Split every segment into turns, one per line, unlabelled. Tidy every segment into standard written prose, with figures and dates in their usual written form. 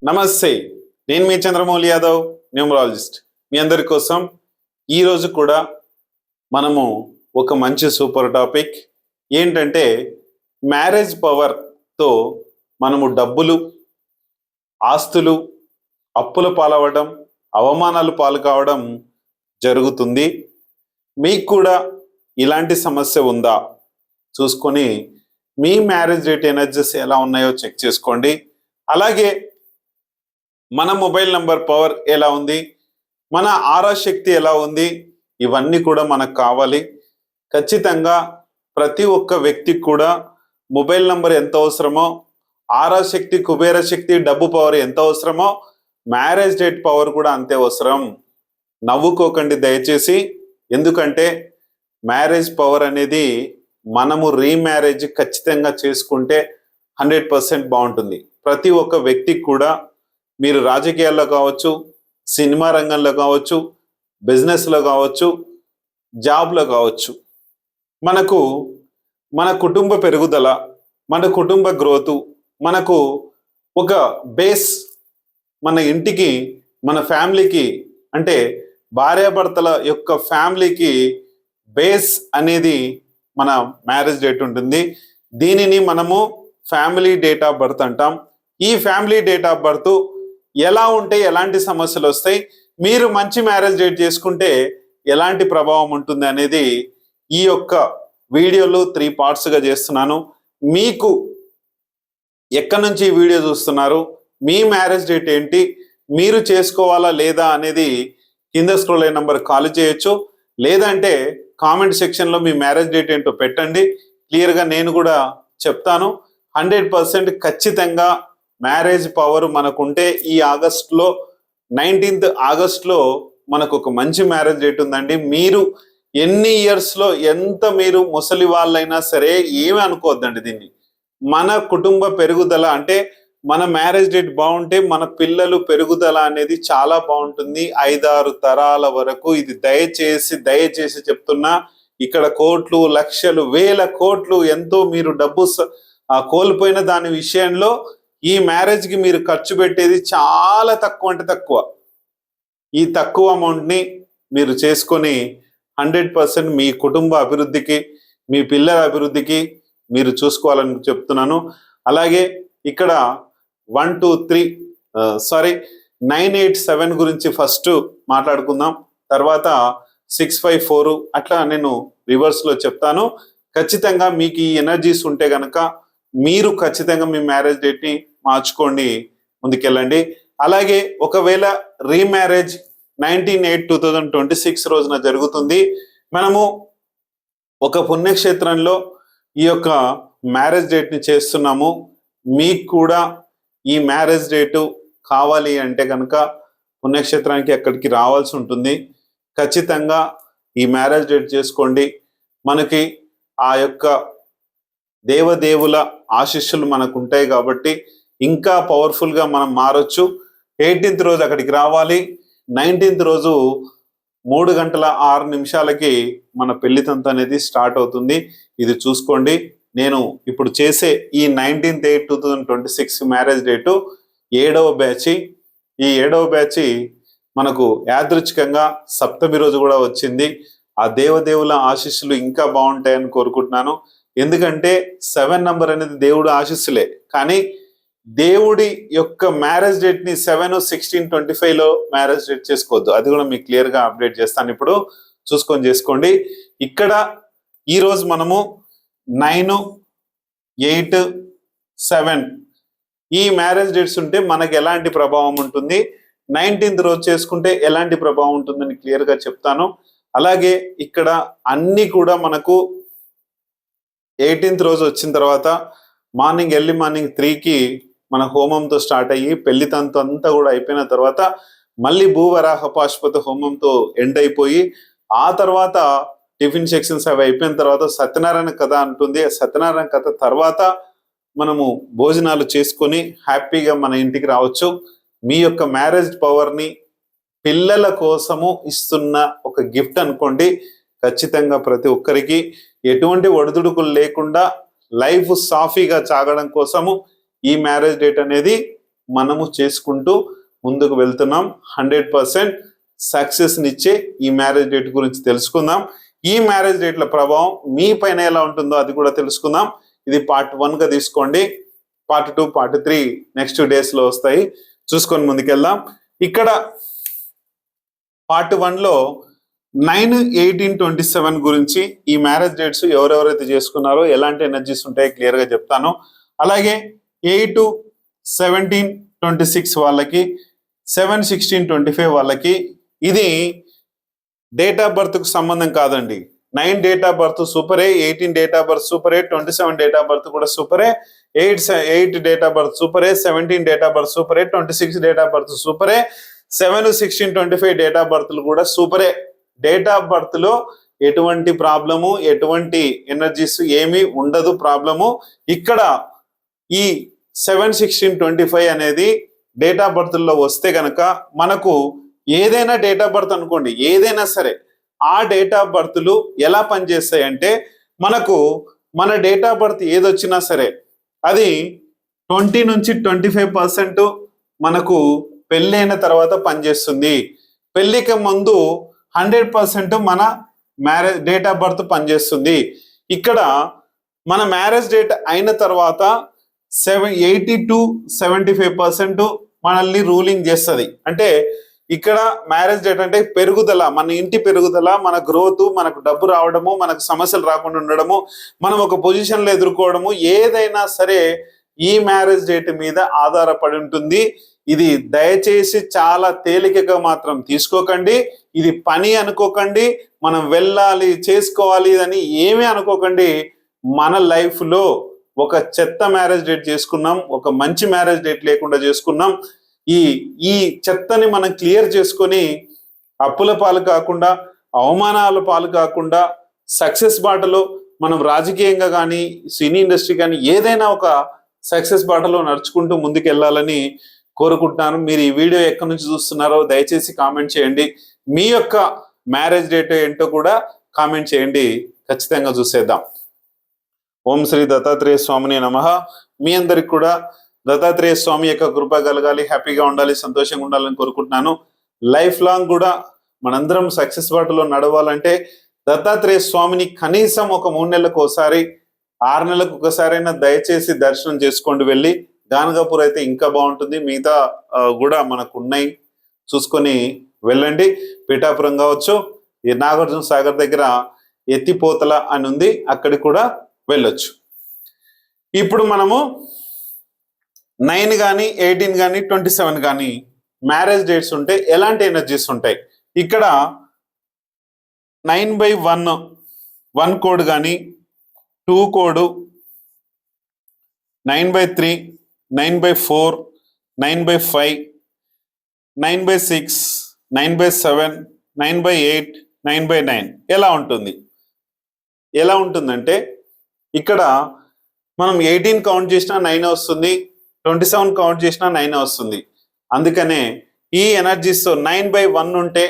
నమస్తే, నేను మీ చంద్రమౌళి యాదవ్, న్యూమరాలజిస్ట్. మీ అందరి కోసం ఈరోజు కూడా మనము ఒక మంచి సూపర్ టాపిక్ ఏంటంటే మ్యారేజ్ పవర్తో మనము డబ్బులు, ఆస్తులు, అప్పుల పాలవడం, అవమానాలు పాలు కావడం జరుగుతుంది. మీకు కూడా ఇలాంటి సమస్య ఉందా చూసుకొని మీ మ్యారేజ్ డేట్ ఎనర్జీస్ ఎలా ఉన్నాయో చెక్ చేసుకోండి. అలాగే మన మొబైల్ నంబర్ పవర్ ఎలా ఉంది, మన ఆరా శక్తి ఎలా ఉంది, ఇవన్నీ కూడా మనకు కావాలి. ఖచ్చితంగా ప్రతి ఒక్క వ్యక్తికి కూడా మొబైల్ నంబర్ ఎంత అవసరమో, ఆరా శక్తి, కుబేర శక్తి, డబ్బు పవర్ ఎంత అవసరమో, మ్యారేజ్ డేట్ పవర్ కూడా అంతే అవసరం. నవ్వుకోకండి దయచేసి. ఎందుకంటే మ్యారేజ్ పవర్ అనేది మనము రీమ్యారేజ్ ఖచ్చితంగా చేసుకుంటే 100% బాగుంటుంది. ప్రతి ఒక్క వ్యక్తికి కూడా మీరు రాజకీయాల్లో కావచ్చు, సినిమా రంగంలో కావచ్చు, బిజినెస్లో కావచ్చు, జాబ్లో కావచ్చు, మనకు మన కుటుంబ పెరుగుదల, మన కుటుంబ గ్రోతు, మనకు ఒక బేస్, మన ఇంటికి, మన ఫ్యామిలీకి, అంటే భార్యాభర్తల యొక్క ఫ్యామిలీకి బేస్ అనేది మన మ్యారేజ్ డేట్ ఉంటుంది. దీనిని మనము ఫ్యామిలీ డేట్ ఆఫ్ బర్త్ అంటాం. ఈ ఫ్యామిలీ డేట్ ఆఫ్ బర్త్ ఎలా ఉంటే ఎలాంటి సమస్యలు వస్తాయి, మీరు మంచి మ్యారేజ్ డేట్ చేసుకుంటే ఎలాంటి ప్రభావం ఉంటుంది అనేది ఈ యొక్క వీడియోలో 3 పార్ట్స్గా చేస్తున్నాను. మీకు ఎక్కడి నుంచి ఈ వీడియో చూస్తున్నారు, మీ మ్యారేజ్ డేట్ ఏంటి, మీరు చేసుకోవాలా లేదా అనేది కింద స్క్రోల్ అయిన నంబర్ కాల్ చేయొచ్చు, లేదంటే కామెంట్ సెక్షన్లో మీ మ్యారేజ్ డేట్ ఏంటో పెట్టండి. క్లియర్గా నేను కూడా చెప్తాను. 100% ఖచ్చితంగా మ్యారేజ్ పవర్ మనకుంటే ఈ ఆగస్టులో 19th ఆగస్టులో మనకు ఒక మంచి మ్యారేజ్ డేట్ ఉందండి. మీరు ఎన్ని ఇయర్స్లో ఎంత మీరు ముసలి వాళ్ళైనా సరే ఏమీ అనుకోవద్దండి. దీన్ని మన కుటుంబ పెరుగుదల అంటే మన మ్యారేజ్ డేట్ బాగుంటే మన పిల్లలు పెరుగుదల అనేది చాలా బాగుంటుంది. 5-6 తరాల వరకు. ఇది దయచేసి చెప్తున్నా. ఇక్కడ కోట్లు, లక్షలు, వేల కోట్లు ఎంతో మీరు డబ్బు కోల్పోయిన దాని విషయంలో ఈ మ్యారేజ్కి మీరు ఖర్చు పెట్టేది చాలా తక్కువ, అంటే తక్కువ. ఈ తక్కువ అమౌంట్ని మీరు చేసుకొని 100% మీ కుటుంబ అభివృద్ధికి, మీ పిల్లల అభివృద్ధికి మీరు చూసుకోవాలని చెప్తున్నాను. అలాగే ఇక్కడ 987 గురించి ఫస్ట్ మాట్లాడుకుందాం, తర్వాత 654 అట్లా నేను రివర్స్లో చెప్తాను. ఖచ్చితంగా మీకు ఈ ఎనర్జీస్ ఉంటే కనుక మీరు ఖచ్చితంగా మీ మ్యారేజ్ డేట్ని మార్చుకోండి, ముందుకెళ్ళండి. అలాగే ఒకవేళ రీమ్యారేజ్ 19/8/2026 రోజున జరుగుతుంది. మనము ఒక పుణ్యక్షేత్రంలో ఈ యొక్క మ్యారేజ్ డేట్ని చేస్తున్నాము. మీకు కూడా ఈ మ్యారేజ్ డేటు కావాలి అంటే కనుక పుణ్యక్షేత్రానికి అక్కడికి రావాల్సి ఉంటుంది. ఖచ్చితంగా ఈ మ్యారేజ్ డేట్ చేసుకోండి. మనకి ఆ యొక్క దేవదేవుల ఆశీస్సులు మనకు ఉంటాయి కాబట్టి ఇంకా పవర్ఫుల్గా మనం మారొచ్చు. 18th రోజు అక్కడికి రావాలి. 19th రోజు 3:06 మన పెళ్లి తంతు అనేది స్టార్ట్ అవుతుంది. ఇది చూసుకోండి. నేను ఇప్పుడు చేసే ఈ 19/8/2026 మ్యారేజ్ డేటు 7వ బ్యాచ్. ఈ 7వ బ్యాచ్ మనకు యాదృచ్ఛికంగా సప్తమి రోజు కూడా వచ్చింది. ఆ దేవదేవుల ఆశీస్సులు ఇంకా బాగుంటాయని కోరుకుంటున్నాను. ఎందుకంటే 7 నంబర్ అనేది దేవుడు ఆశీస్సులే, కానీ దేవుడి యొక్క మ్యారేజ్ డేట్ని 7/16/25లో మ్యారేజ్ డేట్ చేసుకోవద్దు. అది కూడా మీకు క్లియర్గా అప్డేట్ చేస్తాను. ఇప్పుడు చూసుకొని చేసుకోండి. ఇక్కడ ఈరోజు మనము 9, 8, 7 ఈ మ్యారేజ్ డేట్స్ ఉంటే మనకు ఎలాంటి ప్రభావం ఉంటుంది, 19th రోజు చేసుకుంటే ఎలాంటి ప్రభావం ఉంటుందని క్లియర్గా చెప్తాను. అలాగే ఇక్కడ అన్నీ కూడా మనకు 18th రోజు వచ్చిన తర్వాత ఎర్లీ మార్నింగ్ 3కి మన హోమంతో స్టార్ట్ అయ్యి పెళ్లి తంతు అంతా కూడా అయిపోయిన తర్వాత మళ్ళీ భూవరాహ పాశుపత హోమంతో ఎండ్ అయిపోయి ఆ తర్వాత టిఫిన్ సెక్షన్స్ అవి అయిపోయిన తర్వాత సత్యనారాయణ కథ అంటుంది. సత్యనారాయణ కథ తర్వాత మనము భోజనాలు చేసుకొని హ్యాపీగా మన ఇంటికి రావచ్చు. మీ యొక్క మ్యారేజ్ పవర్ని పిల్లల కోసము ఇస్తున్న ఒక గిఫ్ట్ అనుకోండి. ఖచ్చితంగా ప్రతి ఒక్కరికి ఎటువంటి ఒడిదుడుకులు లేకుండా లైఫ్ సాఫీగా సాగడం కోసము ఈ మ్యారేజ్ డేట్ అనేది మనము చేసుకుంటూ ముందుకు వెళ్తున్నాం. 100% సక్సెస్నిచ్చే ఈ మ్యారేజ్ డేట్ గురించి తెలుసుకుందాం. ఈ మ్యారేజ్ డేట్ల ప్రభావం మీ పైన ఎలా ఉంటుందో అది కూడా తెలుసుకుందాం. ఇది పార్ట్ 1గా తీసుకోండి. పార్ట్ 2, పార్ట్ 3 నెక్స్ట్ డేస్లో వస్తాయి. చూసుకొని ముందుకెళ్దాం. ఇక్కడ పార్ట్ 1లో 9, 18, 27 గురించి ఈ మ్యారేజ్ డేట్స్ ఎవరెవరైతే చేసుకున్నారో ఎలాంటి ఎనర్జీస్ ఉంటాయి క్లియర్గా చెప్తాను. అలాగే 8, 17, 26 వాళ్ళకి, 7, 16, 25 వాళ్ళకి ఇది డేట్ ఆఫ్ బర్త్కు సంబంధం కాదండి. 9 డేట్ ఆఫ్ బర్త్ సూపరే, 18 డేట్ ఆఫ్ బర్త్ సూపరే, 27 డేట్ ఆఫ్ బర్త్ కూడా సూపరే, 8 డేట్ ఆఫ్ బర్త్ సూపరే, 17 డేట్ ఆఫ్ బర్త్ సూపరే, 26 డేట్ ఆఫ్ బర్త్ సూపరే, 7, 16, 25 డేట్ ఆఫ్ బర్త్లు కూడా సూపరే. డేట్ ఆఫ్ బర్త్ లో ఎటువంటి ప్రాబ్లము, ఎటువంటి ఎనర్జీస్ ఏమీ ఉండదు ప్రాబ్లము. ఇక్కడ ఈ 7, 16, 25 అనేది డేట్ ఆఫ్ బర్త్ లో వస్తే గనక మనకు ఏదైనా డేట్ ఆఫ్ బర్త్ అనుకోండి, ఏదైనా సరే ఆ డేట్ ఆఫ్ బర్త్లు ఎలా పనిచేస్తాయంటే మనకు మన డేట్ ఆఫ్ బర్త్ ఏదొచ్చినా సరే అది 20 నుంచి 25% మనకు పెళ్ళైన తర్వాత పనిచేస్తుంది. పెళ్లికి ముందు 100% మన మ్యారేజ్ డేట్ ఆఫ్ బర్త్ పనిచేస్తుంది. ఇక్కడ మన మ్యారేజ్ డేట్ అయిన తర్వాత 80 to 75% మనల్ని రూలింగ్ చేస్తుంది. అంటే ఇక్కడ మ్యారేజ్ డేట్ అంటే పెరుగుదల, మన ఇంటి పెరుగుదల, మన గ్రోత్, మనకు డబ్బు రావడము, మనకు సమస్యలు రాకుండా ఉండడము, మనం ఒక పొజిషన్లో ఎదుర్కోవడము, ఏదైనా సరే ఈ మ్యారేజ్ డేట్ మీద ఆధారపడి ఉంటుంది. ఇది దయచేసి చాలా తేలికగా మాత్రం తీసుకోకండి. ఇది పని అనుకోకండి, మనం వెళ్ళాలి చేసుకోవాలి అని ఏమీ అనుకోకండి. మన లైఫ్లో ఒక చెత్త మ్యారేజ్ డేట్ చేసుకున్నాం, ఒక మంచి మ్యారేజ్ డేట్ లేకుండా చేసుకున్నాం. ఈ చెత్తని మనం క్లియర్ చేసుకొని అప్పుల పాలు కాకుండా, అవమానాల పాలు కాకుండా, సక్సెస్ బాటలో మనం రాజకీయంగా కానీ, సినీ ఇండస్ట్రీ కానీ ఏదైనా ఒక సక్సెస్ బాటలో నడుచుకుంటూ ముందుకు వెళ్ళాలని కోరుకుంటున్నాను. మీరు ఈ వీడియో ఎక్కడి నుంచి చూస్తున్నారో దయచేసి కామెంట్ చేయండి. మీ యొక్క మ్యారేజ్ డేట్ ఏంటో కూడా కామెంట్ చేయండి, ఖచ్చితంగా చూసేద్దాం. ఓం శ్రీ దత్తాత్రేయ స్వామిని నమః. మీ అందరికి కూడా దత్తాత్రేయ స్వామి యొక్క కృప కలగాలి, హ్యాపీగా ఉండాలి, సంతోషంగా ఉండాలని కోరుకుంటున్నాను. లైఫ్ లాంగ్ కూడా మనందరం సక్సెస్ బాటలో నడవాలంటే దత్తాత్రేయ స్వామిని కనీసం ఒక 3 నెలలకు ఒకసారి, 6 నెలలకు ఒకసారైనా దయచేసి దర్శనం చేసుకోండి వెళ్ళి. గానగాపూర్ అయితే ఇంకా బాగుంటుంది, మిగతా కూడా మనకు ఉన్నాయి, చూసుకొని వెళ్ళండి. పిఠాపురం కావచ్చు, ఈ నాగార్జున సాగర్ దగ్గర ఎత్తిపోతల అని ఉంది, అక్కడికి కూడా వెళ్ళొచ్చు. ఇప్పుడు మనము 9 కానీ, 18 కానీ, 27 కానీ మ్యారేజ్ డేట్స్ ఉంటే ఎలాంటి ఎనర్జీస్ ఉంటాయి. ఇక్కడ 9/1 1 కోడ్ కానీ, 2 కోడ్, 9/3, 9/4, 9/5, 9/6, 9/7, 9/8, 9/9 ఎలా ఉంటుందంటే ఇక్కడ మనం 18 కౌంట్ చేసినా 9 వస్తుంది, 27 కౌంట్ చేసినా 9 వస్తుంది. అందుకనే ఈ ఎనర్జీస్తో 9/1 ఉంటే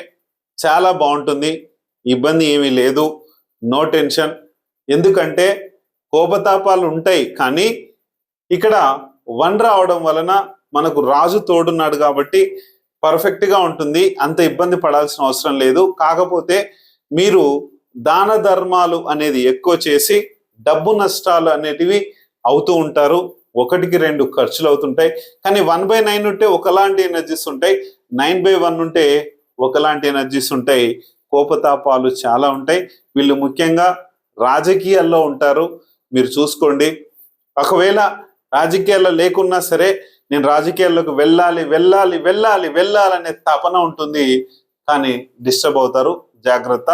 చాలా బాగుంటుంది, ఇబ్బంది ఏమీ లేదు, నో టెన్షన్. ఎందుకంటే కోపతాపాలు ఉంటాయి, కానీ ఇక్కడ 1 రావడం వలన మనకు రాజు తోడున్నాడు కాబట్టి పర్ఫెక్ట్గా ఉంటుంది, అంత ఇబ్బంది పడాల్సిన అవసరం లేదు. కాకపోతే మీరు దాన ధర్మాలు అనేది ఎక్కువ చేసి డబ్బు నష్టాలు అనేటివి అవుతూ ఉంటారు, 1కి 2 ఖర్చులు అవుతుంటాయి. కానీ 1/9 ఉంటే ఒకలాంటి ఎనర్జీస్ ఉంటాయి, 9/1 ఉంటే ఒకలాంటి ఎనర్జీస్ ఉంటాయి. కోపతాపాలు చాలా ఉంటాయి. వీళ్ళు ముఖ్యంగా రాజకీయాల్లో ఉంటారు, మీరు చూసుకోండి. ఒకవేళ రాజకీయాల్లో లేకున్నా సరే నేను రాజకీయాల్లోకి వెళ్ళాలనే తపన ఉంటుంది, కానీ డిస్టర్బ్ అవుతారు. జాగ్రత్త,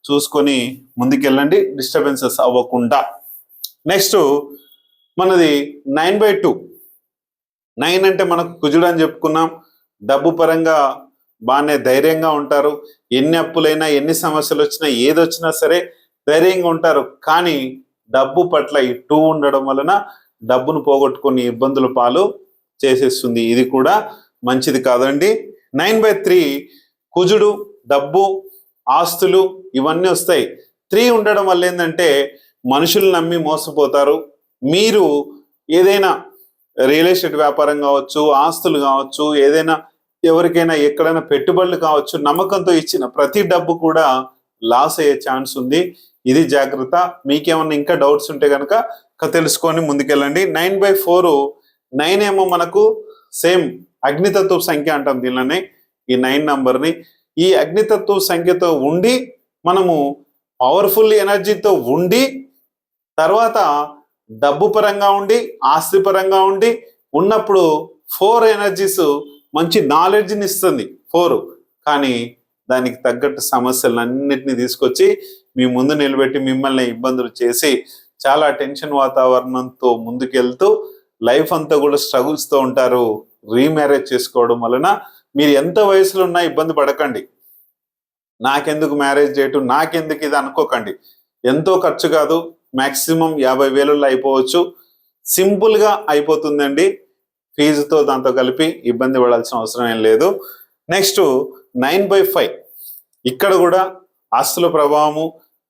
చూసుకొని ముందుకెళ్ళండి, డిస్టర్బెన్సెస్ అవ్వకుండా. నెక్స్ట్ మనది 9/2. 9 అంటే మనకు కుజుడు అని చెప్పుకున్నాం. డబ్బు పరంగా బాగానే ధైర్యంగా ఉంటారు. ఎన్ని అప్పులైనా, ఎన్ని సమస్యలు వచ్చినా, ఏదొచ్చినా సరే ధైర్యంగా ఉంటారు. కానీ డబ్బు పట్ల ఈ 2 ఉండడం వలన డబ్బును పోగొట్టుకొని ఇబ్బందుల పాలు చేసేస్తుంది. ఇది కూడా మంచిది కాదండి. 9/3 కుజుడు, డబ్బు, ఆస్తులు ఇవన్నీ వస్తాయి. 3 ఉండడం వల్ల ఏంటంటే మనుషులు నమ్మి మోసపోతారు. మీరు ఏదైనా రియల్ ఎస్టేట్ వ్యాపారం కావచ్చు, ఆస్తులు కావచ్చు, ఏదైనా ఎవరికైనా ఎక్కడైనా పెట్టుబడులు కావచ్చు, నమ్మకంతో ఇచ్చిన ప్రతి డబ్బు కూడా లాస్ అయ్యే ఛాన్స్ ఉంది. ఇది జాగ్రత్త. మీకేమన్నా ఇంకా డౌట్స్ ఉంటే కనుక తెలుసుకొని ముందుకెళ్ళండి. 9/4 9 ఏమో మనకు సేమ్ అగ్నితత్వ సంఖ్య అంటాం దీనిలోనే, ఈ 9 నంబర్ని. ఈ అగ్నితత్వ సంఖ్యతో ఉండి మనము పవర్ఫుల్ ఎనర్జీతో ఉండి తర్వాత డబ్బు పరంగా ఉండి ఆస్తి పరంగా ఉండి ఉన్నప్పుడు 4 ఎనర్జీస్ మంచి నాలెడ్జ్ని ఇస్తుంది 4. కానీ దానికి తగ్గట్టు సమస్యలన్నిటిని తీసుకొచ్చి మీ ముందు నిలబెట్టి మిమ్మల్ని ఇబ్బందులు చేసి చాలా టెన్షన్ వాతావరణంతో ముందుకెళ్తూ లైఫ్ అంతా కూడా స్ట్రగుల్స్తో ఉంటారు. రీమ్యారేజ్ చేసుకోవడం వలన మీరు ఎంత వయసులో ఉన్నా ఇబ్బంది పడకండి. నాకెందుకు మ్యారేజ్ చేయటం, నాకెందుకు ఇది అనుకోకండి. ఎంతో ఖర్చు కాదు, మ్యాక్సిమం 50,000 అయిపోవచ్చు. సింపుల్గా అయిపోతుందండి. ఫీజుతో దాంతో కలిపి ఇబ్బంది పడాల్సిన అవసరం ఏం లేదు. నెక్స్ట్ 9/5 ఇక్కడ కూడా ఆస్తుల ప్రభావము,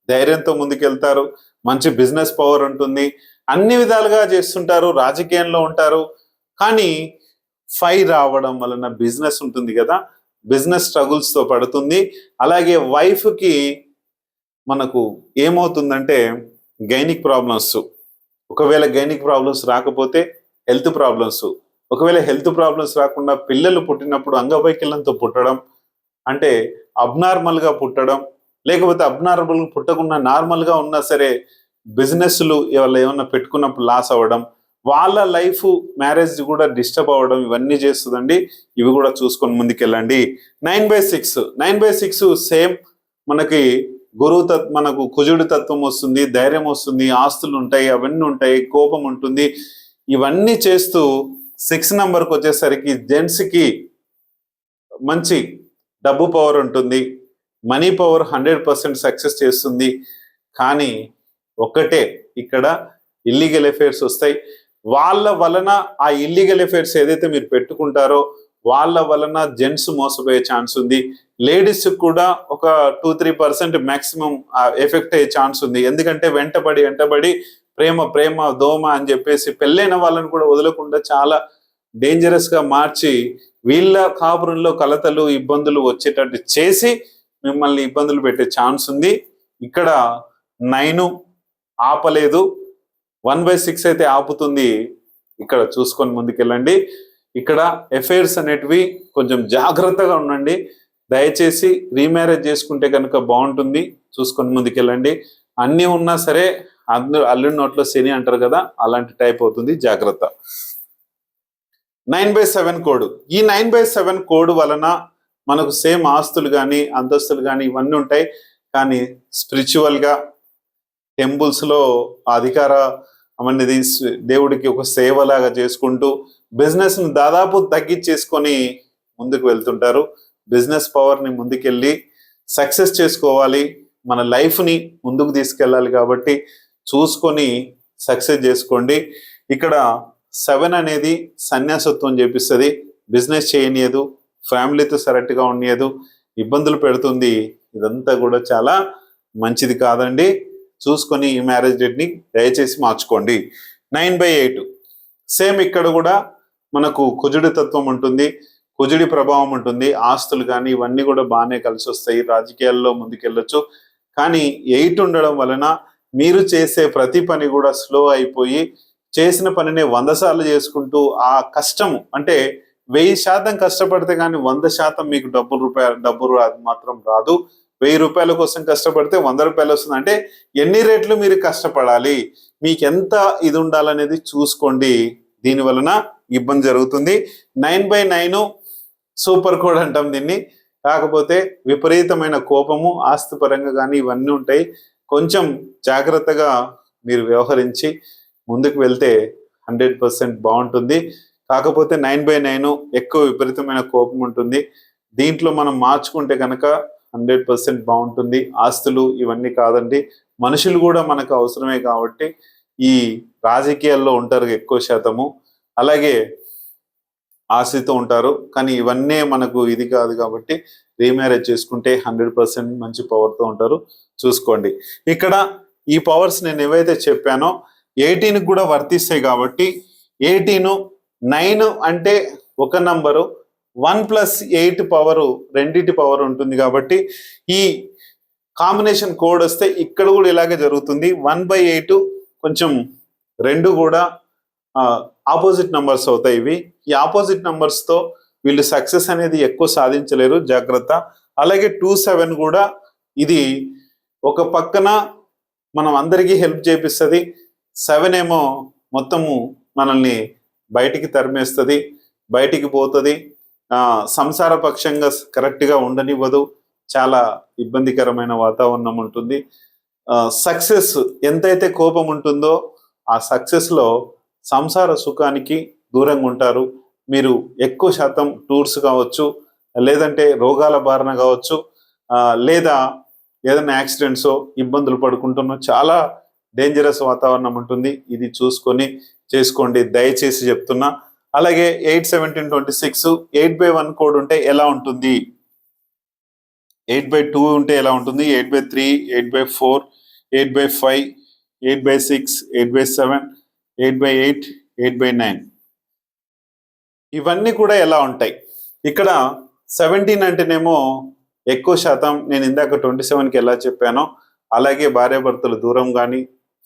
ధైర్యంతో ముందుకెళ్తారు, మంచి బిజినెస్ పవర్ ఉంటుంది, అన్ని విధాలుగా చేస్తుంటారు, రాజకీయంలో ఉంటారు. కానీ 5 రావడం వలన బిజినెస్ ఉంటుంది కదా, బిజినెస్ స్ట్రగుల్స్తో పడుతుంది. అలాగే వైఫ్కి మనకు ఏమవుతుందంటే గైనిక్ ప్రాబ్లమ్స్, ఒకవేళ గైనిక్ ప్రాబ్లమ్స్ రాకపోతే హెల్త్ ప్రాబ్లమ్స్, ఒకవేళ హెల్త్ ప్రాబ్లమ్స్ రాకుండా పిల్లలు పుట్టినప్పుడు అంగవైకల్యంతో పుట్టడం, అంటే అబ్నార్మల్గా పుట్టడం, లేకపోతే అబ్నార్మల్ పుట్టకుండా నార్మల్గా ఉన్నా సరే బిజినెస్లు వాళ్ళు ఏమన్నా పెట్టుకున్నప్పుడు లాస్ అవ్వడం, వాళ్ళ లైఫ్ మ్యారేజ్ కూడా డిస్టర్బ్ అవ్వడం, ఇవన్నీ చేస్తుందండి. ఇవి కూడా చూసుకొని ముందుకెళ్ళండి. 9/6 సేమ్ మనకి మనకు కుజుడి తత్వం వస్తుంది, ధైర్యం వస్తుంది, ఆస్తులు ఉంటాయి, అవన్నీ ఉంటాయి, కోపం ఉంటుంది. ఇవన్నీ చేస్తూ 6 నంబర్కి వచ్చేసరికి జెంట్స్కి మంచి డబ్బు పవర్ ఉంటుంది, మనీ పవర్ 100% సక్సెస్ చేస్తుంది. కానీ ఒక్కటే ఇక్కడ ఇల్లీగల్ అఫైర్స్ వస్తాయి. వాళ్ళ వలన ఆ ఇల్లీగల్ అఫైర్స్ ఏదైతే మీరు పెట్టుకుంటారో వాళ్ళ వలన జెంట్స్ మోసపోయే ఛాన్స్ ఉంది. లేడీస్ కూడా ఒక 2-3% మ్యాక్సిమం ఎఫెక్ట్ అయ్యే ఛాన్స్ ఉంది. ఎందుకంటే వెంటబడి ప్రేమ ప్రేమ దోమ అని చెప్పేసి పెళ్ళైన వాళ్ళని కూడా వదలకుండా చాలా డేంజరస్ గా మార్చి వీళ్ళ కాపురంలో కలతలు ఇబ్బందులు వచ్చేటట్టు చేసి మిమ్మల్ని ఇబ్బందులు పెట్టే ఛాన్స్ ఉంది. ఇక్కడ 9 ఆపలేదు, 1/6 అయితే ఆపుతుంది. ఇక్కడ చూసుకొని ముందుకెళ్ళండి. ఇక్కడ అఫైర్స్ అనేటివి కొంచెం జాగ్రత్తగా ఉండండి. దయచేసి రీమ్యారేజ్ చేసుకుంటే కనుక బాగుంటుంది. చూసుకొని ముందుకెళ్ళండి. అన్నీ ఉన్నా సరే అల్లుడి నోట్లో శని అంటారు కదా, అలాంటి టైప్ అవుతుంది, జాగ్రత్త. 9/7 కోడ్. ఈ 9/7 కోడ్ వలన మనకు సేమ్ ఆస్తులు కానీ అంతస్తులు కానీ ఇవన్నీ ఉంటాయి. కానీ స్పిరిచువల్గా టెంపుల్స్లో అధికార అనేది దేవుడికి ఒక సేవలాగా చేసుకుంటూ బిజినెస్ని దాదాపు తగ్గించేసుకొని ముందుకు వెళ్తుంటారు. బిజినెస్ పవర్ని ముందుకెళ్ళి సక్సెస్ చేసుకోవాలి, మన లైఫ్ని ముందుకు తీసుకెళ్ళాలి. కాబట్టి చూసుకొని సక్సెస్ చేసుకోండి. ఇక్కడ 7 అనేది సన్యాసత్వం చేపిస్తుంది, బిజినెస్ చేయనీయదు, ఫ్యామిలీతో కరెక్ట్గా ఉండేదు, ఇబ్బందులు పెడుతుంది. ఇదంతా కూడా చాలా మంచిది కాదండి. చూసుకొని ఈ మ్యారేజ్ డేట్ని దయచేసి మార్చుకోండి. 9/8 సేమ్ ఇక్కడ కూడా మనకు కుజుడి తత్వం ఉంటుంది, కుజుడి ప్రభావం ఉంటుంది. ఆస్తులు కానీ ఇవన్నీ కూడా బాగానే కలిసి వస్తాయి, రాజకీయాల్లో ముందుకెళ్ళొచ్చు. కానీ 8 ఉండడం వలన మీరు చేసే ప్రతి పని కూడా స్లో అయిపోయి చేసిన పనిని 100 సార్లు చేసుకుంటూ ఆ కష్టము అంటే 1000% కష్టపడితే కానీ 100% మీకు డబ్బు మాత్రం రాదు. 1000 రూపాయల కోసం కష్టపడితే 100 రూపాయలు వస్తుంది. అంటే ఎన్ని రేట్లు మీరు కష్టపడాలి, మీకు ఎంత ఇది ఉండాలనేది చూసుకోండి. దీని వలన ఇబ్బంది జరుగుతుంది. 9/9 సూపర్ కోడ్ అంటాం దీన్ని. కాకపోతే విపరీతమైన కోపము, ఆస్తి పరంగా కానీ ఇవన్నీ ఉంటాయి. కొంచెం జాగ్రత్తగా మీరు వ్యవహరించి ముందుకు వెళ్తే 100% బాగుంటుంది. కాకపోతే 9/9 ఎక్కువ విపరీతమైన కోపం ఉంటుంది. దీంట్లో మనం మార్చుకుంటే కనుక 100% బాగుంటుంది. ఆస్తులు ఇవన్నీ కాదండి, మనుషులు కూడా మనకు అవసరమే. కాబట్టి ఈ రాజకీయాల్లో ఉంటారు ఎక్కువ శాతము, అలాగే ఆశతో ఉంటారు. కానీ ఇవన్నీ మనకు ఇది కాదు. కాబట్టి రీమ్యారేజ్ చేసుకుంటే 100% మంచి పవర్తో ఉంటారు. చూసుకోండి. ఇక్కడ ఈ పవర్స్ నేను ఏవైతే చెప్పానో 18కి కూడా వర్తిస్తాయి. కాబట్టి 18 9 అంటే ఒక నంబరు, 1+8 పవరు రెండింటి పవర్ ఉంటుంది కాబట్టి ఈ కాంబినేషన్ కోడ్ వస్తే ఇక్కడ కూడా ఇలాగే జరుగుతుంది. 1/8 కొంచెం రెండు కూడా ఆపోజిట్ నంబర్స్ అవుతాయి. ఇవి ఈ ఆపోజిట్ నంబర్స్ తో వీళ్ళు సక్సెస్ అనేది ఎక్కువ సాధించలేరు, జాగ్రత్త. అలాగే 27 కూడా ఇది ఒక పక్కన మనం అందరికీ హెల్ప్ చేపిస్తుంది, 7 ఏమో మొత్తము మనల్ని బయటికి తరిమేస్తుంది, బయటికి పోతుంది, సంసార పక్షంగా కరెక్ట్గా ఉండనివ్వదు, చాలా ఇబ్బందికరమైన వాతావరణం ఉంటుంది. సక్సెస్ ఎంతైతే కోపం ఉంటుందో ఆ సక్సెస్లో సంసార సుఖానికి దూరంగా ఉంటారు. మీరు ఎక్కువ శాతం టూర్స్ కావచ్చు, లేదంటే రోగాల బారిన కావచ్చు, లేదా ఏదైనా యాక్సిడెంట్స్ ఇబ్బందులు పడుకుంటున్నా చాలా డేంజరస్ వాతావరణం ఉంటుంది. ఇది చూసుకొని చేసుకోండి, దయచేసి చెప్తున్నా. అలాగే 8/17/26 8/1 కోడ్ ఉంటే ఎలా ఉంటుంది, 8/2 ఉంటే ఎలా ఉంటుంది, 8/3 8/4 8/5 8/6 8/7 8/8 8/9 ఇవన్నీ కూడా ఎలా ఉంటాయి. ఇక్కడ 17 అంటేనేమో ఎక్కువ శాతం నేను ఇందాక 27కి ఎలా చెప్పానో అలాగే భార్యాభర్తలు దూరం కానీ,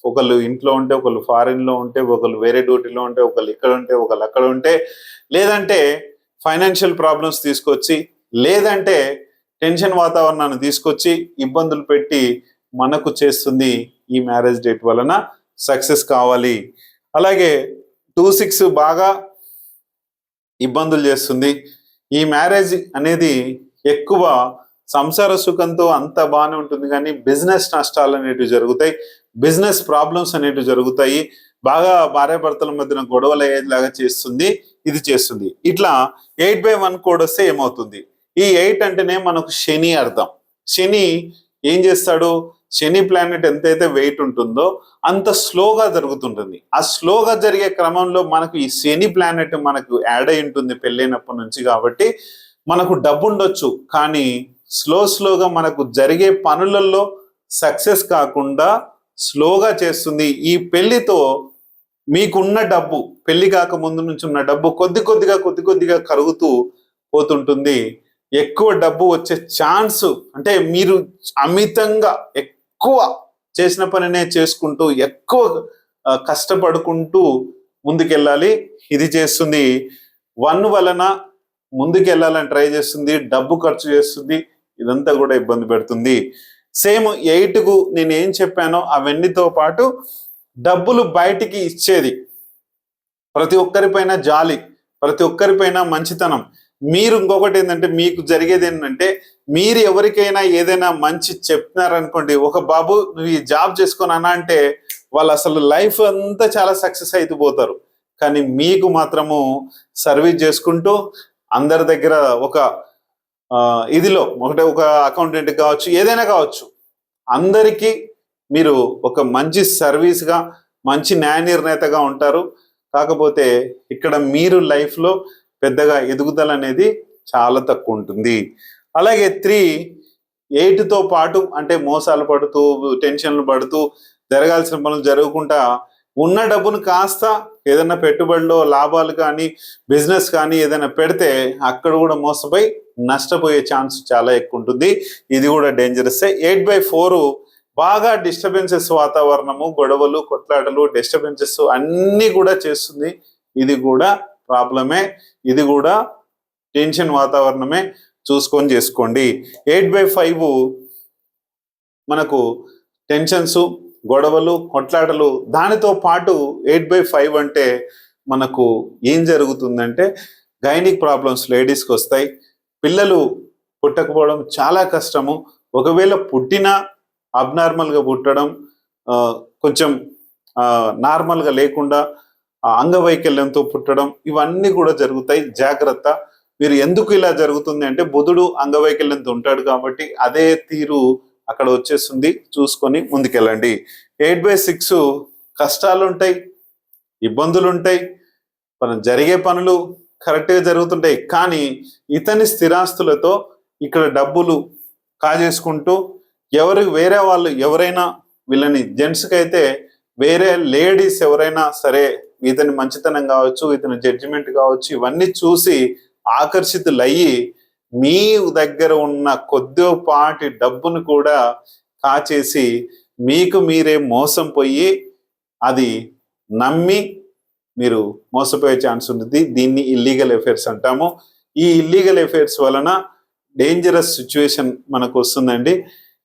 ఒకళ్ళు ఇంట్లో ఉంటే ఒకళ్ళు ఫారిన్లో ఉంటే, ఒకళ్ళు వేరే డ్యూటీలో ఉంటే, ఒకళ్ళు ఇక్కడ ఉంటే ఒకళ్ళు అక్కడ ఉంటే, లేదంటే ఫైనాన్షియల్ ప్రాబ్లమ్స్ తీసుకొచ్చి, లేదంటే టెన్షన్ వాతావరణాన్ని తీసుకొచ్చి ఇబ్బందులు పెట్టి మనకు చేస్తుంది ఈ మ్యారేజ్ డేట్ వలన సక్సెస్ కావాలి. అలాగే 26 బాగా ఇబ్బందులు చేస్తుంది. ఈ మ్యారేజ్ అనేది ఎక్కువ సంసార సుఖంతో అంత బాగానే ఉంటుంది, కానీ బిజినెస్ నష్టాలు అనేటివి జరుగుతాయి, బిజినెస్ ప్రాబ్లమ్స్ అనేటివి జరుగుతాయి, బాగా భార్యాభర్తల మధ్యన గొడవలు అయ్యేలాగా చేస్తుంది, ఇది చేస్తుంది. ఇట్లా 8/1 కోడ్ వస్తే ఏమవుతుంది, ఈ 8 అంటేనే మనకు శని అర్థం. శని ఏం చేస్తాడు, శని ప్లానెట్ ఎంతైతే వెయిట్ ఉంటుందో అంత స్లోగా జరుగుతుంటుంది. ఆ స్లోగా జరిగే క్రమంలో మనకు ఈ శని ప్లానెట్ మనకు యాడ్ అయి ఉంటుంది పెళ్ళైనప్పటి నుంచి. కాబట్టి మనకు డబ్బు ఉండొచ్చు, కానీ స్లోగా మనకు జరిగే పనులలో సక్సెస్ కాకుండా స్లోగా చేస్తుంది. ఈ పెళ్లితో మీకున్న డబ్బు, పెళ్లి కాక ముందు నుంచి ఉన్న డబ్బు కొద్ది కొద్దిగా కరుగుతూ పోతుంటుంది. ఎక్కువ డబ్బు వచ్చే ఛాన్స్, అంటే మీరు అమితంగా ఎక్కువ చేసిన పనినే చేసుకుంటూ ఎక్కువ కష్టపడుకుంటూ ముందుకెళ్ళాలి. ఇది చేస్తుంది. 1 వలన ముందుకెళ్ళాలని ట్రై చేస్తుంది, డబ్బు ఖర్చు చేస్తుంది, ఇదంతా కూడా ఇబ్బంది పెడుతుంది. సేమ్ 8కు నేను ఏం చెప్పానో అవన్నీతో పాటు డబ్బులు బయటికి ఇచ్చేది, ప్రతి ఒక్కరిపైన జాలి, ప్రతి ఒక్కరిపైన మంచితనం. మీరు ఇంకొకటి ఏంటంటే, మీకు జరిగేది ఏంటంటే, మీరు ఎవరికైనా ఏదైనా మంచి చెప్తున్నారనుకోండి, ఒక బాబు నువ్వు ఈ జాబ్ చేసుకున్నానా అంటే వాళ్ళు అసలు లైఫ్ అంతా చాలా సక్సెస్ అయితే పోతారు. కానీ మీకు మాత్రము సర్వీస్ చేసుకుంటూ అందరి దగ్గర ఒక ఇదిలో ఒక అకౌంటెంట్ కావచ్చు, ఏదైనా కావచ్చు, అందరికీ మీరు ఒక మంచి సర్వీస్గా, మంచి న్యాయ నిర్ణేతగా ఉంటారు. కాకపోతే ఇక్కడ మీరు లైఫ్లో పెద్దగా ఎదుగుదల అనేది చాలా తక్కువ ఉంటుంది. అలాగే 3 8తో పాటు అంటే మోసాలు పడుతూ, టెన్షన్లు పడుతూ, జరగాల్సిన పనులు జరగకుండా ఉన్న డబ్బును కాస్త ఏదైనా పెట్టుబడిలో లాభాలు కానీ, బిజినెస్ కానీ ఏదైనా పెడితే అక్కడ కూడా మోసపోయి నష్టపోయే ఛాన్స్ చాలా ఎక్కువ ఉంటుంది. ఇది కూడా డేంజరస్. 8/4 బాగా డిస్టర్బెన్సెస్, వాతావరణము, గొడవలు, కొట్లాటలు, డిస్టర్బెన్సెస్ అన్నీ కూడా చేస్తుంది. ఇది కూడా ప్రాబ్లమే, ఇది కూడా టెన్షన్ వాతావరణమే, చూసుకొని చేసుకోండి. 8/5 మనకు టెన్షన్స్, గొడవలు, కొట్లాటలు. దానితో పాటు 8/5 అంటే మనకు ఏం జరుగుతుందంటే గైనిక్ ప్రాబ్లమ్స్ లేడీస్కి వస్తాయి. పిల్లలు పుట్టకపోవడం చాలా కష్టము. ఒకవేళ పుట్టినా అబ్నార్మల్గా పుట్టడం, కొంచెం నార్మల్గా లేకుండా అంగవైకల్యంతో పుట్టడం, ఇవన్నీ కూడా జరుగుతాయి. జాగ్రత్త. మీరు ఎందుకు ఇలా జరుగుతుంది అంటే, బుధుడు అంగవైకల్యంతో ఉంటాడు కాబట్టి అదే తీరు అక్కడ వచ్చేస్తుంది. చూసుకొని ముందుకెళ్ళండి. 8/6 కష్టాలు ఉంటాయి, ఇబ్బందులు ఉంటాయి, మనం జరిగే పనులు కరెక్ట్గా జరుగుతుంటాయి, కానీ ఇతని స్థిరాస్తులతో ఇక్కడ డబ్బులు కాజేసుకుంటూ వేరే వాళ్ళు ఎవరైనా వీళ్ళని, జెంట్స్కి అయితే వేరే లేడీస్ ఎవరైనా సరే ఇతని మంచితనం కావచ్చు, ఇతని జడ్జిమెంట్ కావచ్చు, ఇవన్నీ చూసి ఆకర్షితులయ్యి మీ దగ్గర ఉన్న కొద్దిపాటి డబ్బును కూడా కాచేసి మీకు మీరే మోసం పోయి అది నమ్మి మీరు మోసపోయే ఛాన్స్ ఉంటుంది. దీన్ని ఇల్లీగల్ అఫైర్స్ అంటాము. ఈ ఇల్లీగల్ అఫైర్స్ వలన డేంజరస్ సిచ్యువేషన్ మనకు వస్తుందండి.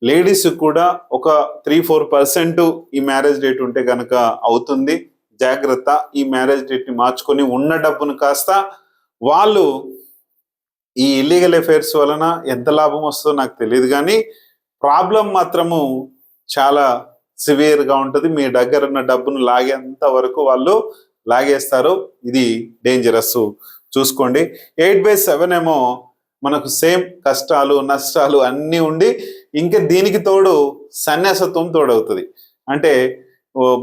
లేడీస్ కూడా ఒక 3-4% ఈ మ్యారేజ్ డేట్ ఉంటే కనుక అవుతుంది. జాగ్రత్త, ఈ మ్యారేజ్ డేట్ ని మార్చుకొని ఉన్న డబ్బును కాస్త వాళ్ళు ఈ ఇల్లీగల్ అఫైర్స్ వలన ఎంత లాభం వస్తుందో నాకు తెలియదు, కానీ ప్రాబ్లం మాత్రము చాలా సివియర్ గా ఉంటుంది. మీ దగ్గర ఉన్న డబ్బును లాగేంత వరకు వాళ్ళు లాగేస్తారు. ఇది డేంజరస్, చూసుకోండి. 8/7 ఏమో మనకు సేమ్ కష్టాలు నష్టాలు అన్నీ ఉండి ఇంకా దీనికి తోడు సన్యాసత్వం తోడవుతుంది. అంటే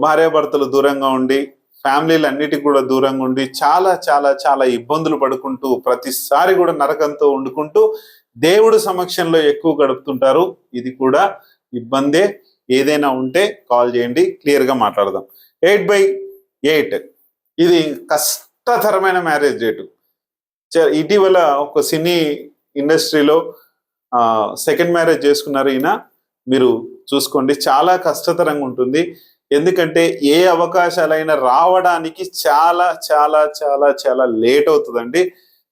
భార్యాభర్తలు దూరంగా ఉండి ఫ్యామిలీలు అన్నిటికి కూడా దూరంగా ఉండి చాలా చాలా చాలా ఇబ్బందులు పడుకుంటూ ప్రతిసారి కూడా నరకంతో వండుకుంటూ దేవుడు సమక్షంలో ఎక్కువ గడుపుతుంటారు. ఇది కూడా ఇబ్బందే. ఏదైనా ఉంటే కాల్ చేయండి, క్లియర్గా మాట్లాడదాం. 8/8 ఇది కష్టతరమైన మ్యారేజ్ డేటు. ఇటీవల ఒక సినీ ఇండస్ట్రీలో సెకండ్ మ్యారేజ్ చేసుకున్నారు ఈయన. మీరు చూసుకోండి, చాలా కష్టతరంగా ఉంటుంది. ఎందుకంటే ఏ అవకాశాలైనా రావడానికి చాలా చాలా చాలా చాలా లేట్ అవుతుందండి.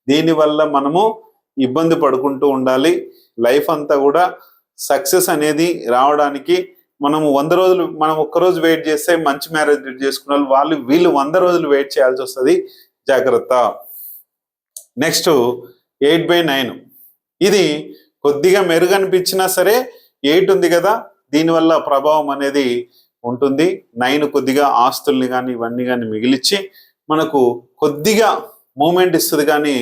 దీనివల్ల మనము ఇబ్బంది పడుకుంటూ ఉండాలి. లైఫ్ అంతా కూడా సక్సెస్ అనేది రావడానికి మనము 100 రోజులు, మనం ఒక్కరోజు వెయిట్ చేస్తే మంచి మ్యారేజ్ డేట్ చేసుకున్న వీళ్ళు 100 రోజులు వెయిట్ చేయాల్సి వస్తుంది. జాగ్రత్త. నెక్స్ట్ 8/9 ఇది కొద్దిగా మెరుగనిపించినా సరే 8 ఉంది కదా, దీనివల్ల ప్రభావం అనేది ఉంటుంది. 9 కొద్దిగా ఆస్తుల్ని కానీ ఇవన్నీ కానీ మిగిలిచ్చి మనకు కొద్దిగా మూమెంట్ ఇస్తుంది, కానీ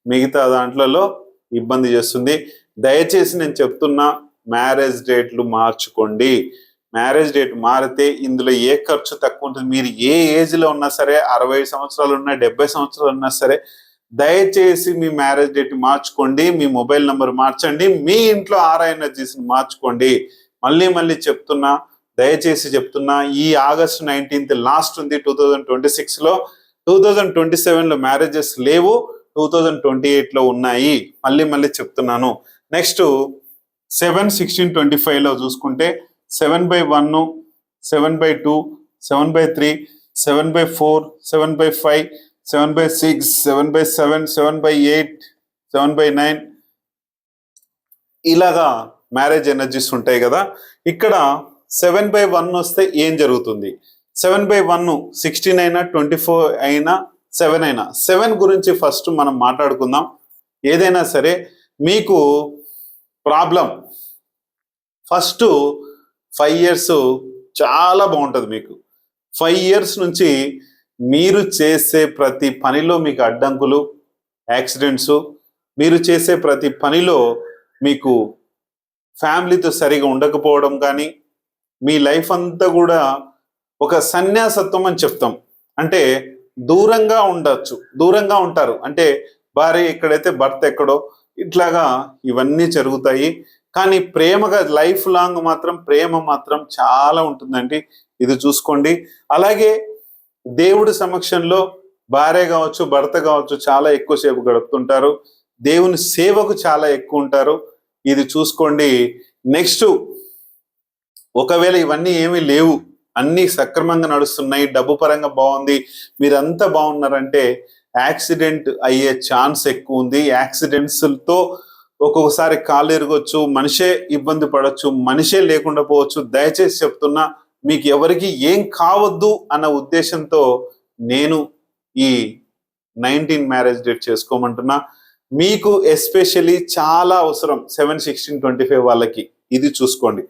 మిగతా దాంట్లలో ఇబ్బంది చేస్తుంది. దయచేసి నేను చెప్తున్నా, మ్యారేజ్ డేట్లు మార్చుకోండి. మ్యారేజ్ డేట్ మారితే ఇందులో ఏ ఖర్చు తక్కువ ఉంటుంది. మీరు ఏ ఏజ్లో ఉన్నా సరే, 60 సంవత్సరాలు ఉన్నా 70 సంవత్సరాలు ఉన్నా సరే, దయచేసి మీ మ్యారేజ్ డేట్ మార్చుకోండి. మీ మొబైల్ నంబర్ మార్చండి. మీ ఇంట్లో ఆరా ఎనర్జీస్ని మార్చుకోండి. మళ్ళీ మళ్ళీ చెప్తున్నా, దయచేసి చెప్తున్నా, ఈ August 19 లాస్ట్ ఉంది 2026లో. 2027లో మ్యారేజెస్ లేవు, 2028లో ఉన్నాయి. మళ్ళీ మళ్ళీ చెప్తున్నాను. నెక్స్ట్ 7/16/25లో చూసుకుంటే 7/1, 7/2, 7/3, 7/4, 7/5, 7/6, 7/7, 7/8, 7/9 ఇలాగా మ్యారేజ్ ఎనర్జీస్ ఉంటాయి కదా. ఇక్కడ 7/1 వస్తే ఏం జరుగుతుంది? 7/1 16 అయినా 24 అయినా 7 అయినా, 7 గురించి ఫస్ట్ మనం మాట్లాడుకుందాం. ఏదైనా సరే మీకు ప్రాబ్లం ఫస్ట్ 5 years చాలా బాగుంటుంది. మీకు 5 years నుంచి మీరు చేసే ప్రతి పనిలో మీకు అడ్డంకులు, యాక్సిడెంట్స్, మీరు చేసే ప్రతి పనిలో మీకు ఫ్యామిలీతో సరిగా ఉండకపోవడం, కానీ మీ లైఫ్ అంతా కూడా ఒక సన్యాసత్వం అని చెప్తాం. అంటే దూరంగా ఉండొచ్చు, దూరంగా ఉంటారు. అంటే భార్య ఎక్కడైతే భర్త ఎక్కడో, ఇట్లాగా ఇవన్నీ జరుగుతాయి. కానీ ప్రేమగా లైఫ్ లాంగ్ మాత్రం ప్రేమ మాత్రం చాలా ఉంటుందండి. ఇది చూసుకోండి. అలాగే దేవుడి సమక్షంలో భార్య కావచ్చు భర్త కావచ్చు చాలా ఎక్కువసేపు గడుపుతుంటారు. దేవుని సేవకు చాలా ఎక్కువ ఉంటారు. ఇది చూసుకోండి. నెక్స్ట్, ఒకవేళ ఇవన్నీ ఏమీ లేవు, అన్నీ సక్రమంగా నడుస్తున్నాయి, డబ్బు పరంగా బాగుంది, మీరంతా బాగున్నారంటే యాక్సిడెంట్ అయ్యే ఛాన్స్ ఎక్కువ ఉంది. యాక్సిడెంట్స్తో ఒక్కొక్కసారి కాళ్ళు ఎరగొచ్చు, మనిషే ఇబ్బంది పడవచ్చు, మనిషే లేకుండా పోవచ్చు. దయచేసి చెప్తున్నా, మీకు ఎవరికి ఏం కావద్దు అన్న ఉద్దేశంతో నేను ఈ 19 మ్యారేజ్ డేట్ చేసుకోమంటున్నా. మీకు ఎస్పెషల్లీ చాలా అవసరం 7/16/25 వాళ్ళకి. ఇది చూసుకోండి.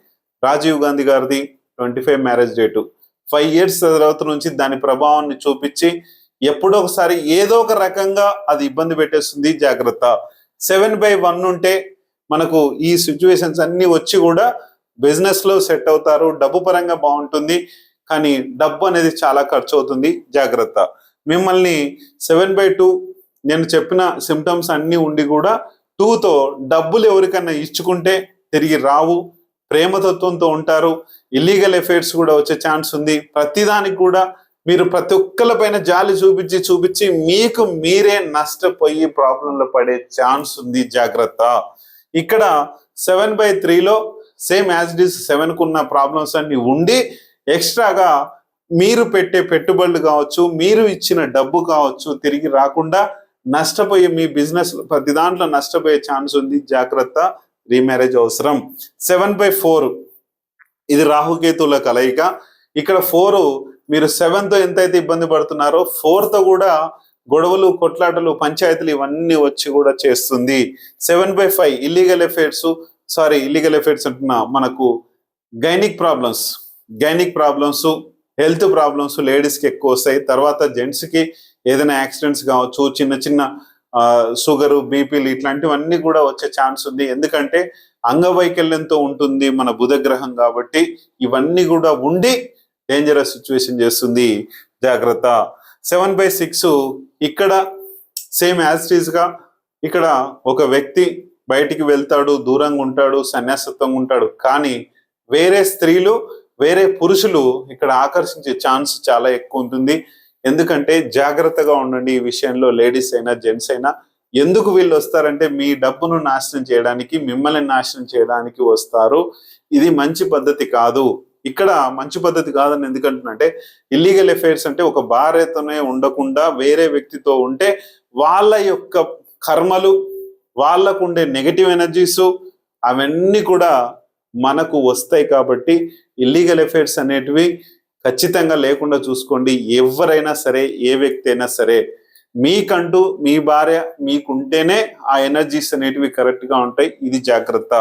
రాజీవ్ గాంధీ గారిది 25 మ్యారేజ్ డేటు 5 years తర్వాత నుంచి దాని ప్రభావాన్ని చూపించి ఎప్పుడో ఒకసారి ఏదో ఒక రకంగా అది ఇబ్బంది పెట్టేస్తుంది. జాగ్రత్త. 7/1 ఉంటే మనకు ఈ సిచ్యువేషన్స్ అన్ని వచ్చి కూడా బిజినెస్ లో సెట్ అవుతారు, డబ్బు పరంగా బాగుంటుంది, కానీ డబ్బు అనేది చాలా ఖర్చు అవుతుంది. జాగ్రత్త. మిమ్మల్ని 7/2 నేను చెప్పిన సిమ్టమ్స్ అన్ని ఉండి కూడా 2తో డబ్బులు ఎవరికన్నా ఇచ్చుకుంటే తిరిగి రావు, ప్రేమతత్వంతో ఉంటారు, ఇల్లీగల్ ఎఫైర్స్ కూడా వచ్చే ఛాన్స్ ఉంది. ప్రతిదానికి కూడా మీరు ప్రతి ఒక్కరి పైన జాలి చూపించి మీకు మీరే నష్టపోయి ప్రాబ్లంలో పడే ఛాన్స్ ఉంది, జాగ్రత్త. ఇక్కడ 7/3లో సేమ్ యాజ్ ఇట్ ఈస్ 7 కున్న ప్రాబ్లమ్స్ అన్ని ఉండి ఎక్స్ట్రాగా మీరు పెట్టే పెట్టుబడులు కావచ్చు, మీరు ఇచ్చిన డబ్బు కావచ్చు, తిరిగి రాకుండా నష్టపోయే మీ బిజినెస్ ప్రతి దాంట్లో నష్టపోయే ఛాన్స్ ఉంది, జాగ్రత్త. రీమ్యారేజ్ అవసరం. 7/4 ఇది రాహుకేతుల కలయిక. ఇక్కడ 4 మీరు 7తో ఎంతైతే ఇబ్బంది పడుతున్నారో 4తో కూడా గొడవలు, కొట్లాటలు, పంచాయతీలు ఇవన్నీ వచ్చి కూడా చేస్తుంది. 7/5 ఇల్లీగల్ ఎఫైర్స్ అంటున్నా, మనకు గైనిక్ ప్రాబ్లమ్స్, హెల్త్ ప్రాబ్లమ్స్ లేడీస్కి ఎక్కువ వస్తాయి. తర్వాత జెంట్స్కి ఏదైనా యాక్సిడెంట్స్ కావచ్చు, చిన్న చిన్న షుగరు, బీపీలు ఇట్లాంటివన్నీ కూడా వచ్చే ఛాన్స్ ఉంది. ఎందుకంటే అంగవైకల్యంతో ఉంటుంది మన బుధ గ్రహం కాబట్టి ఇవన్నీ కూడా ఉండి డేంజరస్ సిచ్యువేషన్ చేస్తుంది, జాగ్రత్త. 7/6 ఇక్కడ సేమ్ యాజ్ ఇట్ ఈస్ గా ఇక్కడ ఒక వ్యక్తి బయటికి వెళ్తాడు, దూరంగా ఉంటాడు, సన్యాసత్వంగా ఉంటాడు, కానీ వేరే స్త్రీలు, వేరే పురుషులు ఇక్కడ ఆకర్షించే ఛాన్స్ చాలా ఎక్కువ ఉంటుంది. ఎందుకంటే జాగ్రత్తగా ఉండండి ఈ విషయంలో, లేడీస్ అయినా జెంట్స్ అయినా. ఎందుకు వీళ్ళు వస్తారంటే మీ డబ్బును నాశనం చేయడానికి, మిమ్మల్ని నాశనం చేయడానికి వస్తారు. ఇది మంచి పద్ధతి కాదు. ఇక్కడ మంచి పద్ధతి కాదని ఎందుకంటున్నంటే, ఇల్లీగల్ అఫైర్స్ అంటే ఒక భార్యతోనే ఉండకుండా వేరే వ్యక్తితో ఉంటే వాళ్ళ యొక్క కర్మలు, వాళ్ళకు ఉండే నెగటివ్ ఎనర్జీస్ అవన్నీ కూడా మనకు వస్తాయి. కాబట్టి ఇల్లీగల్ అఫైర్స్ అనేటివి ఖచ్చితంగా లేకుండా చూసుకోండి. ఎవరైనా సరే, ఏ వ్యక్తి అయినా సరే, మీకంటూ మీ భార్య మీకుంటేనే ఆ ఎనర్జీస్ అనేటివి కరెక్ట్ గా ఉంటాయి. ఇది జాగ్రత్త.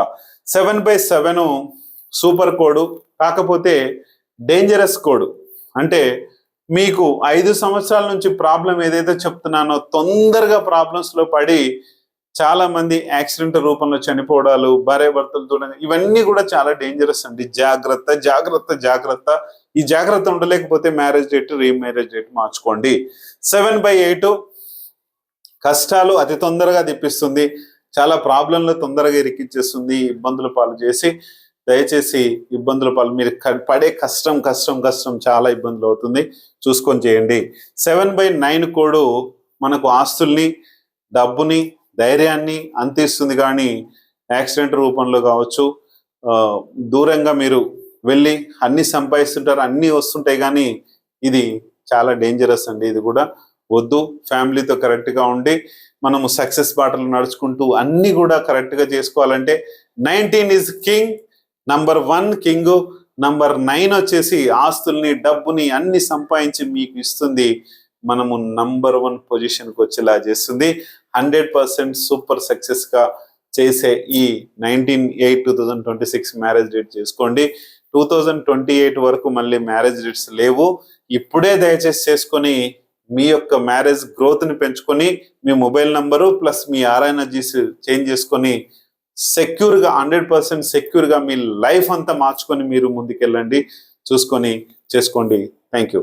7/7 సూపర్ కోడ్, కాకపోతే డేంజరస్ కోడ్. అంటే మీకు 5 సంవత్సరాల నుంచి ప్రాబ్లం ఏదైతే చెప్తున్నానో తొందరగా ప్రాబ్లమ్స్ లో పడి చాలా మంది యాక్సిడెంట్ రూపంలో చనిపోవడాలు, భార్యాభర్తలు దూరంగా, ఇవన్నీ కూడా చాలా డేంజరస్ అండి. జాగ్రత్త, జాగ్రత్త, జాగ్రత్త. ఈ జాగ్రత్త ఉండలేకపోతే మ్యారేజ్ డేట్, రీమ్యారేజ్ డేట్ మార్చుకోండి. 7/8 కష్టాలు అతి తొందరగా తెప్పిస్తుంది, చాలా ప్రాబ్లంలో తొందరగా ఇరికిచ్చేస్తుంది, ఇబ్బందుల పాలు చేసి. దయచేసి ఇబ్బందుల పాలు మీరు పడే కష్టం చాలా ఇబ్బందులు అవుతుంది, చూసుకొని చేయండి. 7/9 కోడ్ మనకు ఆస్తుల్ని, డబ్బుని, ధైర్యాన్ని అందిస్తుంది, కానీ యాక్సిడెంట్ రూపంలో కావచ్చు, దూరంగా మీరు వెళ్ళి అన్ని సంపాదిస్తుంటారు, అన్ని వస్తుంటాయి, కానీ ఇది చాలా డేంజరస్ అండి. ఇది కూడా వద్దు. ఫ్యామిలీతో కరెక్ట్గా ఉండి మనము సక్సెస్ బాటలు నడుచుకుంటూ అన్ని కూడా కరెక్ట్గా చేసుకోవాలంటే 19 is king, number 1 king. Number 9 వచ్చేసి ఆస్తుల్ని, డబ్బుని అన్ని సంపాదించి మీకు ఇస్తుంది, మనము నంబర్ 1 పొజిషన్కి వచ్చేలా చేస్తుంది. 100% సూపర్ సక్సెస్ గా చేసే ఈ 19/8/2026 మ్యారేజ్ డేట్ చేసుకోండి. 2028 వరకు మళ్ళీ మ్యారేజ్ డేట్స్ లేవు. ఇప్పుడే దయచేసి చేసుకొని మీ యొక్క మ్యారేజ్ గ్రోత్ ని పెంచుకొని, మీ మొబైల్ నంబరు ప్లస్ మీ ఎనర్జీస్ చేంజ్ చేసుకొని సెక్యూర్ గా 100% సెక్యూర్ గా మీ లైఫ్ అంతా మార్చుకొని మీరు ముందుకెళ్ళండి. చూసుకొని చేసుకోండి. Thank you.